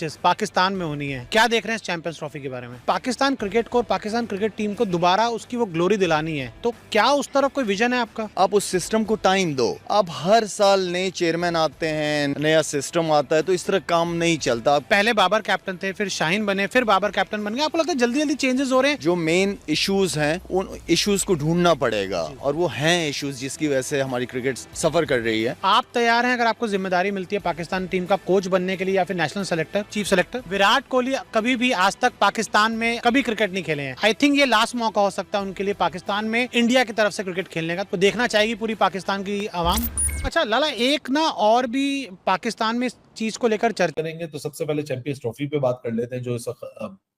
Matches Pakistan में होनी है, क्या देख रहे हैं इस चैंपियंस ट्रॉफी के बारे में? पाकिस्तान क्रिकेट को और पाकिस्तान क्रिकेट टीम को दोबारा उसकी वो ग्लोरी दिलानी है, तो क्या उस तरफ कोई विजन है आपका? आप उस सिस्टम को टाइम दो। अब हर साल नए चेयरमैन आते हैं, नया सिस्टम आता है, तो इस तरह काम नहीं चलता। पहले बाबर कैप्टन थे, फिर शाहीन बने, फिर बाबर कैप्टन बन गए। आपको लगता है जल्दी जल्दी चेंजेस हो रहे हैं? जो मेन इश्यूज हैं उन इश्यूज को ढूंढना पड़ेगा, और वो हैं इश्यूज जिसकी वजह से हमारी क्रिकेट सफर कर रही है। आप तैयार हैं अगर आपको जिम्मेदारी मिलती है पाकिस्तान टीम का कोच बनने के लिए या फिर national selector, chief selector? Virat Kohli कभी भी आज तक पाकिस्तान में कभी क्रिकेट नहीं खेले हैं। आई थिंक ये लास्ट मौका हो सकता है उनके लिए पाकिस्तान में इंडिया की तरफ से क्रिकेट खेलने का, तो देखना चाहेगी पूरी पाकिस्तान की आवाम। अच्छा लाला, एक ना और भी पाकिस्तान में इस चीज को लेकर चर्चा करेंगे तो सबसे पहले चैंपियंस ट्रॉफी पे बात कर लेते हैं, जो इस वक्त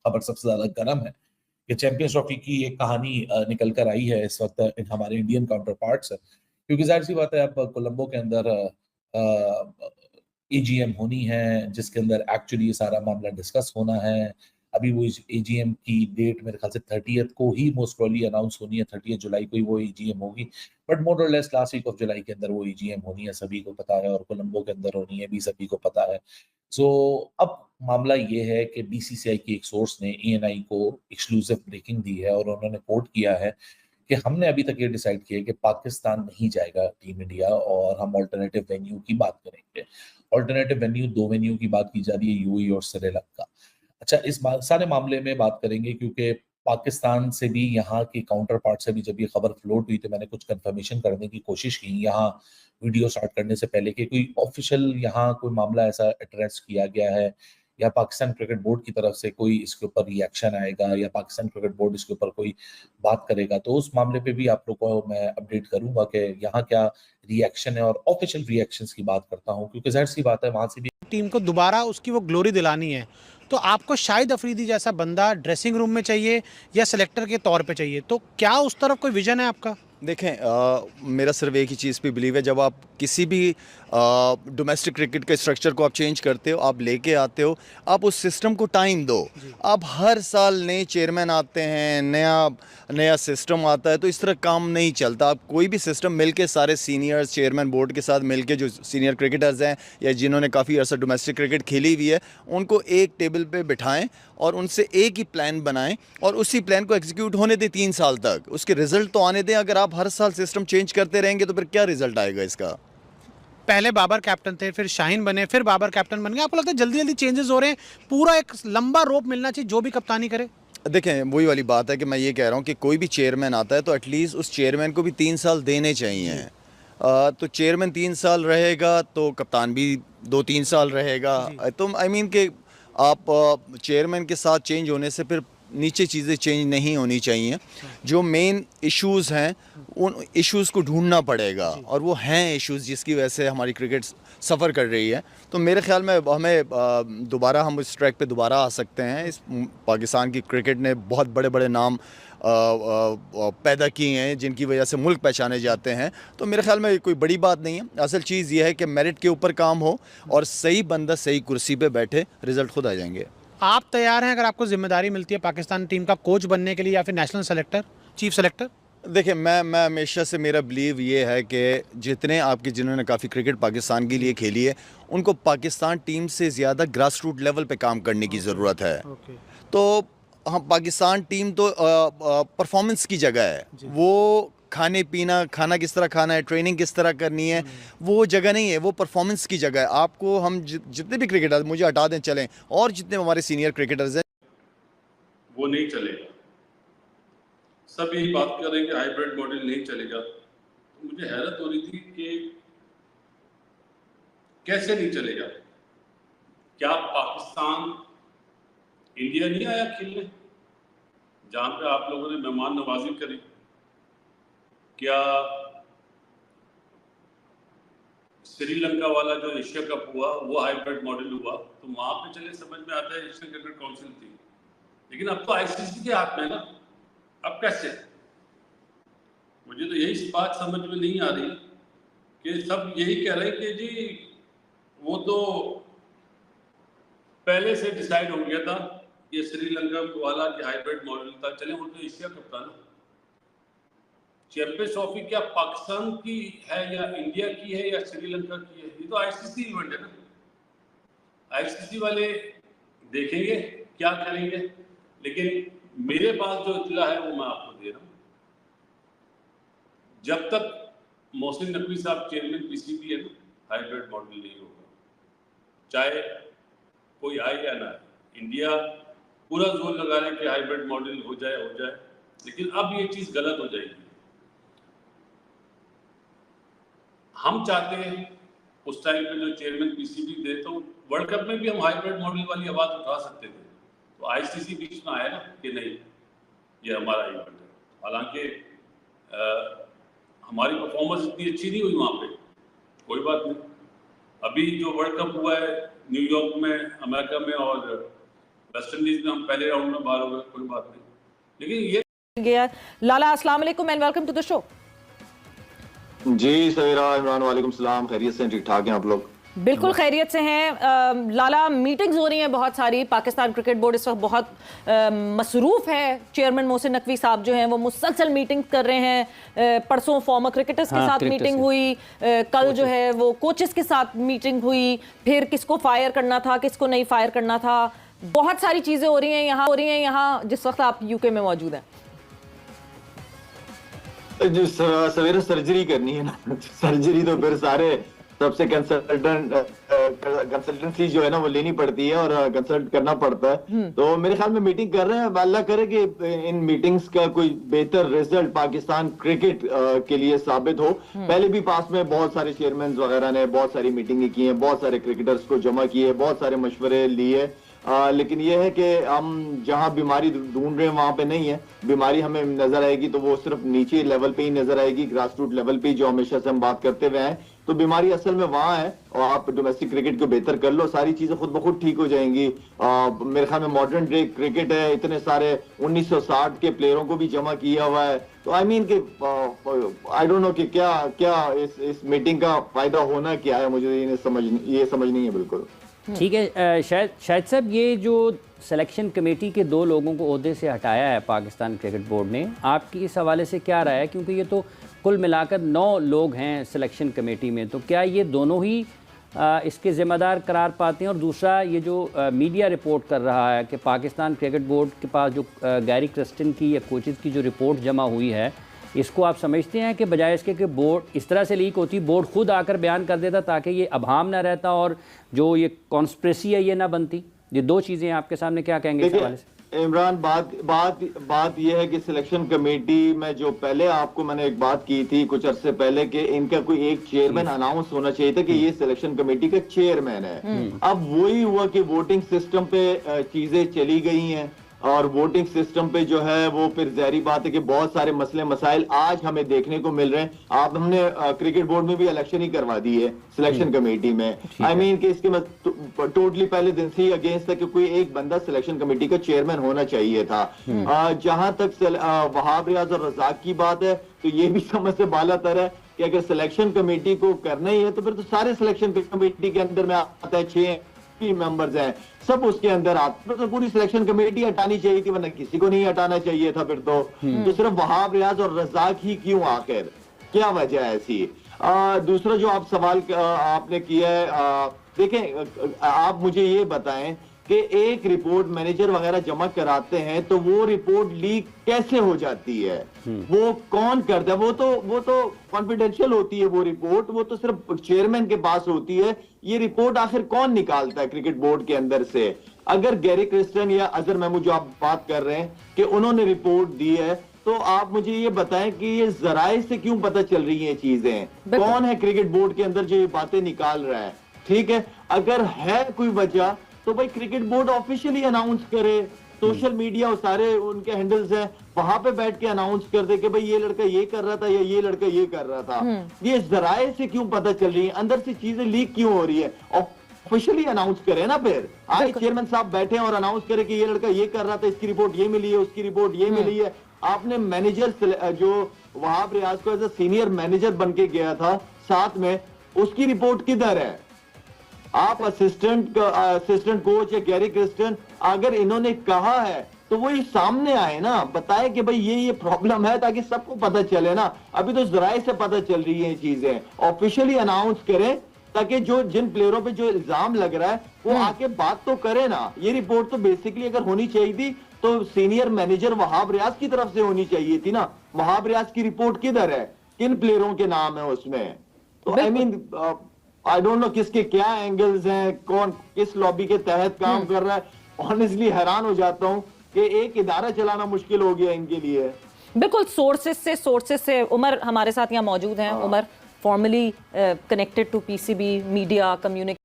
खबर सबसे ज्यादा गर्म है कि चैंपियंस ट्रॉफी की एक कहानी निकल कर आई है इस वक्त हमारे इंडियन काउंटर पार्ट से, क्योंकि जाहिर सी बात है अब कोलंबो के अंदर एजीएम होनी है, जिसके अंदर एक्चुअली ये सारा मामला डिस्कस होना है। अभी वो एजीएम की डेट मेरे ख्याल से 30th को ही मोस्ट प्रोबेबली अनाउंस होनी है, 30 जुलाई को ही वो एजीएम होगी, बट मोर और less last week of July के अंदर वो एजीएम होनी है, सभी को पता है, और कोलंबो के अंदर होनी है भी सभी को पता है। सो अब मामला ये है कि बीसीसीआई की एक सोर्स ने एएनआई को एक्सक्लूसिव ब्रेकिंग दी है, और उन्होंने कोट किया है कि हमने अभी तक ये डिसाइड किया है कि पाकिस्तान नहीं जाएगा टीम इंडिया, और हम ऑल्टरनेटिव वेन्यू की बात करेंगे। ऑल्टरनेटिव वेन्यू, दो वेन्यू की बात की जा रही है, यूएई और श्रीलंका। अच्छा, इस सारे मामले में बात करेंगे, क्योंकि पाकिस्तान से भी, यहाँ के काउंटर पार्ट से भी जब ये खबर फ्लोट हुई तो मैंने कुछ कंफर्मेशन करने की कोशिश की यहाँ वीडियो स्टार्ट करने से पहले कि कोई ऑफिशियल यहाँ कोई मामला ऐसा एड्रेस किया गया है, या पाकिस्तान क्रिकेट बोर्ड की तरफ से कोई इसके ऊपर रिएक्शन आएगा, या पाकिस्तान क्रिकेट बोर्ड इसके ऊपर कोई बात करेगा, तो उस मामले पे भी आप लोग को मैं अपडेट करूंगा कि यहाँ क्या रिएक्शन है, और ऑफिशियल रिएक्शंस की बात करता हूँ, क्योंकि जाहिर सी बात है वहां से भी टीम को दोबारा उसकी वो ग्लोरी दिलानी है, तो आपको शाहिद अफरीदी जैसा बंदा ड्रेसिंग रूम में चाहिए या सिलेक्टर के तौर पे चाहिए, तो क्या उस तरफ कोई विजन है आपका? देखें, मेरा सिर्फ एक ही चीज़ पे बिलीव है, जब आप किसी भी डोमेस्टिक क्रिकेट के स्ट्रक्चर को आप चेंज करते हो, आप लेके आते हो, आप उस सिस्टम को टाइम दो। अब हर साल नए चेयरमैन आते हैं, नया सिस्टम आता है, तो इस तरह काम नहीं चलता। आप कोई भी सिस्टम मिलके सारे सीनियर्स चेयरमैन बोर्ड के साथ मिलके जो सीनियर क्रिकेटर्स हैं या जिन्होंने काफ़ी अर्सा डोमेस्टिक क्रिकेट खेली हुई है, उनको एक टेबल पे बिठाएं और उनसे एक ही प्लान बनाएं, और उसी प्लान को एग्जीक्यूट होने दें 3 साल तक, उसके रिजल्ट तो आने दें। अगर आप हर साल सिस्टम चेंज करते रहेंगे तो फिर क्या रिजल्ट आएगा इसका? पहले बाबर कैप्टन थे, फिर शाहीन बने, फिर बाबर कैप्टन बन गए। आपको लगता है जल्दी जल्दी चेंजेस हो रहे हैं? पूरा एक लंबा रोप मिलना चाहिए जो भी कप्तानी करे। देखें, वही वाली बात है कि मैं ये कह रहा हूँ कि कोई भी चेयरमैन आता है तो एटलीस्ट उस चेयरमैन को भी 3 साल देने चाहिए। तो चेयरमैन 3 साल रहेगा तो कप्तान भी 2-3 साल रहेगा। तो आई मीन कि आप चेयरमैन के साथ चेंज होने से फिर नीचे चीज़ें चेंज नहीं होनी चाहिए। जो मेन इश्यूज हैं उन इश्यूज को ढूंढना पड़ेगा, और वो हैं इश्यूज जिसकी वजह से हमारी क्रिकेट सफ़र कर रही है। तो मेरे ख्याल में हमें दोबारा हम इस ट्रैक पे दोबारा आ सकते हैं। इस पाकिस्तान की क्रिकेट ने बहुत बड़े बड़े नाम पैदा किए हैं जिनकी वजह से मुल्क पहचाने जाते हैं। तो मेरे ख्याल में कोई बड़ी बात नहीं है। असल चीज़ ये है कि मेरिट के ऊपर काम हो और सही बंदा सही कुर्सी पे बैठे, रिजल्ट खुद आ जाएंगे। आप तैयार हैं अगर आपको जिम्मेदारी मिलती है पाकिस्तान टीम का कोच बनने के लिए या फिर नेशनल सेलेक्टर, चीफ सेलेक्टर? देखिए, मैं हमेशा से मेरा बिलीव ये है कि जितने आपके जिन्होंने काफ़ी क्रिकेट पाकिस्तान के लिए खेली है, उनको पाकिस्तान टीम से ज़्यादा ग्रास रूट लेवल पे काम करने की ज़रूरत है। तो हम पाकिस्तान टीम तो परफॉर्मेंस की जगह है, वो खाने पीना, खाना किस तरह खाना है, ट्रेनिंग किस तरह करनी है, वो जगह नहीं है, वो परफॉर्मेंस की जगह है। आपको हम जितने भी क्रिकेटर्स, मुझे हटा दें चलें, और जितने हमारे सीनियर क्रिकेटर्स हैं, वो नहीं चलेगा। सब यही बात कर रहे हैं कि हाइब्रिड मॉडल नहीं चलेगा। तो मुझे हैरत हो रही थी कि कैसे नहीं चलेगा। क्या पाकिस्तान इंडिया नहीं आया खेलने, जहां पे आप लोगों ने मेहमान नवाजी करी? क्या श्रीलंका वाला जो एशिया कप हुआ वो हाइब्रिड मॉडल हुआ? तो वहां पे चले, समझ में आता है एशियन क्रिकेट काउंसिल थी, लेकिन अब तो आईसीसी के हाथ में ना। अब कैसे? मुझे तो यही बात समझ में नहीं आ रही कि सब यही कह रहे हैं कि जी वो तो पहले से डिसाइड हो गया था, ये श्रीलंका वाला कि हाइब्रिड मॉडल था। चले, वो तो एशिया कप था ना। चैंपियंस ट्रॉफी क्या पाकिस्तान की है या इंडिया की है या श्रीलंका की है? ये तो आईसीसी इवेंट है ना। आईसीसी वाले देखेंगे क्या करेंगे, लेकिन मेरे पास जो इत्तला है वो मैं आपको दे रहा हूँ। जब तक मोहसिन नकवी साहब चेयरमैन पीसीबी है ना, हाइब्रिड मॉडल नहीं होगा, चाहे कोई आए या ना आए। इंडिया पूरा जोर लगा रहे कि हाइब्रिड मॉडल हो जाए, लेकिन अब ये चीज गलत हो जाएगी। हम चाहते हैं उस टाइम पे जो चेयरमैन पीसीबी दे, तो वर्ल्ड कप में भी हम हाइब्रिड मॉडल वाली आवाज उठा सकते थे, तो आईसीसी बीच में आया ना कि नहीं ये हमारा इवेंट है। हालांकि हमारी परफॉर्मेंस इतनी अच्छी नहीं हुई वहाँ पे, कोई बात नहीं। अभी जो वर्ल्ड कप हुआ है न्यूयॉर्क में, अमेरिका में और वेस्ट इंडीज में, हम पहले राउंड में बाहर हो गए, कोई बात नहीं। लेकिन ये गया। लाला अस्सलाम वालेकुम and welcome to the show. जी सवेरा, इमरान वालेकुम सलाम, खैरियत से? ठीक ठाक हैं आप लोग? बिल्कुल खैरियत से हैं। लाला, मीटिंग्स हो रही हैं बहुत सारी। पाकिस्तान क्रिकेट बोर्ड इस वक्त बहुत मसरूफ है। चेयरमैन मोहसिन नकवी साहब जो हैं वो मुसलसल मीटिंग कर रहे हैं। परसों फॉर्मर क्रिकेटर्स के साथ मीटिंग हुई, कल जो है वो कोचेस के साथ मीटिंग हुई, फिर किसको फायर करना था किसको नहीं फायर करना था। बहुत सारी चीजें हो रही हैं यहाँ जिस वक्त आप यूके में मौजूद हैं। जो सवेरे सर्जरी करनी है ना, सर्जरी तो फिर सारे सबसे कंसल्टेंसी जो है ना वो लेनी पड़ती है और कंसल्ट करना पड़ता है। तो मेरे ख्याल में मीटिंग कर रहे हैं। अल्लाह करे कि इन मीटिंग्स का कोई बेहतर रिजल्ट पाकिस्तान क्रिकेट के लिए साबित हो। पहले भी पास में बहुत सारे चेयरमैन वगैरह ने बहुत सारी मीटिंगें की हैं, बहुत सारे क्रिकेटर्स को जमा किए, बहुत सारे मशवरे लिए। लेकिन यह है कि हम जहां बीमारी ढूंढ रहे हैं वहां पे नहीं है। बीमारी हमें नजर आएगी तो वो सिर्फ नीचे लेवल पे ही नजर आएगी, ग्रास रूट लेवल पे, जो हमेशा से हम बात करते हुए हैं। तो बीमारी असल में वहां है और आप डोमेस्टिक क्रिकेट को बेहतर कर लो, सारी चीजें खुद ब खुद ठीक हो जाएंगी। मेरे ख्याल में मॉडर्न डे क्रिकेट है, इतने सारे 1960 के प्लेयरों को भी जमा किया हुआ है। तो आई मीन कि आई डोंट नो कि क्या इस मीटिंग का फायदा होना क्या है, मुझे ये समझ नहीं है बिल्कुल। ठीक है, शायद साहब, ये जो सिलेक्शन कमेटी के 2 लोगों को ओहदे से हटाया है पाकिस्तान क्रिकेट बोर्ड ने, आपकी इस हवाले से क्या राय है? क्योंकि ये तो कुल मिलाकर 9 लोग हैं सिलेक्शन कमेटी में, तो क्या ये दोनों ही इसके ज़िम्मेदार करार पाते हैं? और दूसरा, ये जो मीडिया रिपोर्ट कर रहा है कि पाकिस्तान क्रिकेट बोर्ड के पास जो गैरी क्रिस्टन की या कोचेज़ की जो रिपोर्ट जमा हुई है, इसको आप समझते हैं कि बजाय इसके कि बोर्ड इस तरह से लीक होती, बोर्ड खुद आकर बयान कर देता ताकि ये अभाम ना रहता और जो ये कॉन्स्पिरेसी है ये ना बनती? ये 2 चीज़ें आपके सामने, क्या कहेंगे इस हवाले से? इमरान, बात यह है कि सिलेक्शन कमेटी में जो पहले आपको मैंने एक बात की थी कुछ अरसे पहले कि इनका कोई एक चेयरमैन अनाउंस होना चाहिए था कि ये सिलेक्शन कमेटी का चेयरमैन है। अब वही हुआ कि वोटिंग सिस्टम पे चीजें चली गई हैं और वोटिंग सिस्टम पे जो है वो फिर ज़ाहिर बात है कि बहुत सारे मसले मसाइल आज हमें देखने को मिल रहे हैं। हमने क्रिकेट बोर्ड में भी इलेक्शन ही करवा दी है सिलेक्शन कमेटी में। आई मीन कि इसके टोटली पहले दिन से ही अगेंस्ट था कि कोई एक बंदा सिलेक्शन कमेटी का चेयरमैन होना चाहिए था। जहां तक वहाब रियाज और रज़ाक की बात है तो ये भी समझ से बालातर है कि अगर सिलेक्शन कमेटी को करना ही है तो फिर तो सारे सिलेक्शन कमेटी के अंदर में आता है 6 मेंबर्स हैं, सब उसके अंदर आते, तो पूरी सिलेक्शन कमेटी हटानी चाहिए थी, वरना किसी को नहीं हटाना चाहिए था फिर तो सिर्फ वहाब रियाज और रज़ाक ही क्यों? आखिर क्या वजह है ऐसी? दूसरा जो आप सवाल आपने किया है, देखें आप मुझे ये बताएं कि एक रिपोर्ट मैनेजर वगैरह जमा कराते हैं तो वो रिपोर्ट लीक कैसे हो जाती है? वो कौन करता है? वो तो कॉन्फिडेंशियल होती है वो रिपोर्ट, वो तो सिर्फ चेयरमैन के पास होती है। ये रिपोर्ट आखिर कौन निकालता है क्रिकेट बोर्ड के अंदर से? अगर गैरी क्रिस्टन या अजहर महमूद जो आप बात कर रहे हैं कि उन्होंने रिपोर्ट दी है, तो आप मुझे ये बताएं कि ये जराए से क्यों पता चल रही हैं चीजें? कौन है क्रिकेट बोर्ड के अंदर जो ये बातें निकाल रहा है? ठीक है, अगर है कोई वजह तो भाई क्रिकेट बोर्ड ऑफिशियली अनाउंस करे, सोशल मीडिया और सारे उनके हैंडल्स हैं वहां पे बैठ के अनाउंस कर दे कि भाई ये लड़का ये कर रहा था या ये लड़का ये कर रहा था। ये जराए से क्यों पता चल रही है? अंदर से चीजें लीक क्यों हो रही है? ऑफिशियली अनाउंस करे ना। फिर आज चेयरमैन साहब बैठे और अनाउंस करे कि ये लड़का ये कर रहा था, इसकी रिपोर्ट ये मिली है, उसकी रिपोर्ट ये मिली है। आपने मैनेजर जो वहाब रियाज को एज ए सीनियर मैनेजर बन के गया था साथ में, उसकी रिपोर्ट किधर है? आप असिस्टेंट कोच या गैरी क्रिस्टन अगर इन्होंने कहा है तो वो सामने आए ना, बताए कि भाई ये प्रॉब्लम है, ताकि सबको पता चले ना। अभी तो जराए से पता चल रही है चीजें, ऑफिशियली अनाउंस करें ताकि जो जिन प्लेयरों पे जो इल्जाम लग रहा है वो आके बात तो करे ना। ये रिपोर्ट तो बेसिकली अगर होनी चाहिए थी तो सीनियर मैनेजर वहाब रियाज की तरफ से होनी चाहिए थी ना। वहाब रियाज की रिपोर्ट किधर है, किन प्लेयरों के नाम है उसमें? तो I mean I don't know किसके क्या एंगल्स हैं, कौन किस लॉबी के तहत काम कर रहा है। ऑनेस्टली हैरान हो जाता हूं कि एक इदारा चलाना मुश्किल हो गया इनके लिए। बिल्कुल, सोर्सेस से उमर हमारे साथ यहाँ मौजूद हैं। Umar formally connected to PCB media communication